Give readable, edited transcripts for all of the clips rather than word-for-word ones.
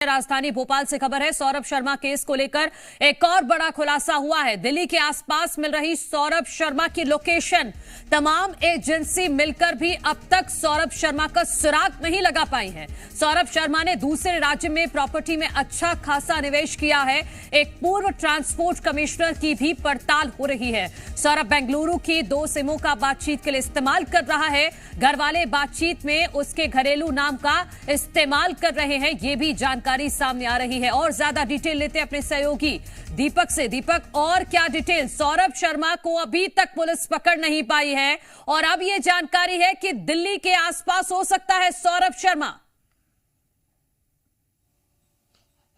राजधानी भोपाल से खबर है। सौरभ शर्मा केस को लेकर एक और बड़ा खुलासा हुआ है। दिल्ली के आसपास मिल रही सौरभ शर्मा की लोकेशन, तमाम एजेंसी मिलकर भी अब तक सौरभ शर्मा का सुराग नहीं लगा पाई है। सौरभ शर्मा ने दूसरे राज्य में प्रॉपर्टी में अच्छा खासा निवेश किया है। एक पूर्व ट्रांसपोर्ट कमिश्नर की भी पड़ताल हो रही है। सौरभ बेंगलुरु की 2 सिमों का बातचीत के लिए इस्तेमाल कर रहा है। घर वाले बातचीत में उसके घरेलू नाम का इस्तेमाल कर रहे हैं, ये भी जानकारी सामने आ रही है। और ज्यादा डिटेल लेते हैं अपने सहयोगी दीपक से। दीपक, और क्या डिटेल? सौरभ शर्मा को अभी तक पुलिस पकड़ नहीं पाई है और अब यह जानकारी है कि दिल्ली के आसपास हो सकता है सौरभ शर्मा।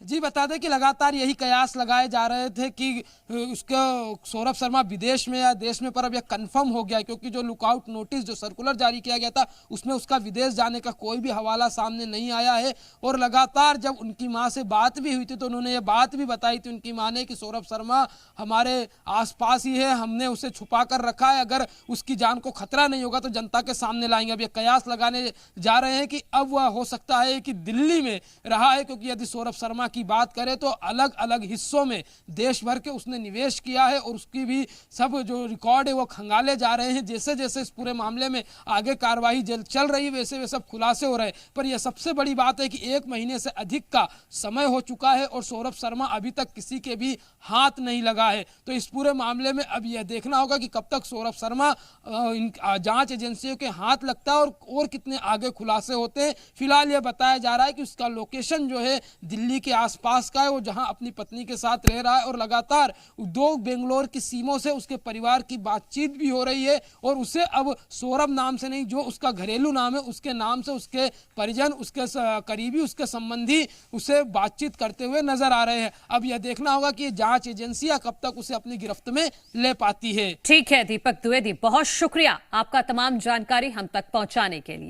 जी, बता दें कि लगातार यही कयास लगाए जा रहे थे कि उसका सौरभ शर्मा विदेश में या देश में, पर अब यह कंफर्म हो गया क्योंकि जो लुकआउट नोटिस जो सर्कुलर जारी किया गया था उसमें उसका विदेश जाने का कोई भी हवाला सामने नहीं आया है। और लगातार जब उनकी मां से बात भी हुई थी तो उन्होंने ये बात भी बताई थी उनकी मां ने कि सौरभ शर्मा हमारे आसपास ही है, हमने उसे छुपा कर रखा है, अगर उसकी जान को खतरा नहीं होगा तो जनता के सामने लाएंगे। अब ये कयास लगाने जा रहे हैं कि अब वह हो सकता है कि दिल्ली में रहा है, क्योंकि यदि सौरभ शर्मा की बात करें तो अलग अलग हिस्सों में देश भर के उसने निवेश किया है और उसकी भी सब जो रिकॉर्ड है वो खंगाले जा रहे हैं। जैसे जैसे इस पूरे मामले में आगे कार्रवाई चल रही है वैसे वैसे सब खुलासे हो रहे हैं। पर यह सबसे बड़ी बात है कि 1 महीने से अधिक का समय हो चुका है और सौरभ शर्मा अभी तक किसी के भी हाथ नहीं लगा है। तो इस पूरे मामले में अब यह देखना होगा कि कब तक सौरभ शर्मा जांच एजेंसियों के हाथ लगता है और कितने आगे खुलासे होते हैं। फिलहाल यह बताया जा रहा है कि उसका लोकेशन जो है दिल्ली के आसपास का है, वो जहां अपनी पत्नी के साथ रह रहा है और लगातार 2 बेंगलोर की सीमों से उसके परिवार की बातचीत भी हो रही है। और उसे अब सौरभ नाम से नहीं, जो उसका घरेलू नाम है उसके नाम से उसके परिजन, उसके करीबी, उसके संबंधी उसे बातचीत करते हुए नजर आ रहे हैं। अब यह देखना होगा कि जांच एजेंसियां कब तक उसे अपनी गिरफ्त में ले पाती है। ठीक है दीपक द्विवेदी, बहुत शुक्रिया आपका तमाम जानकारी हम तक पहुंचाने के लिए।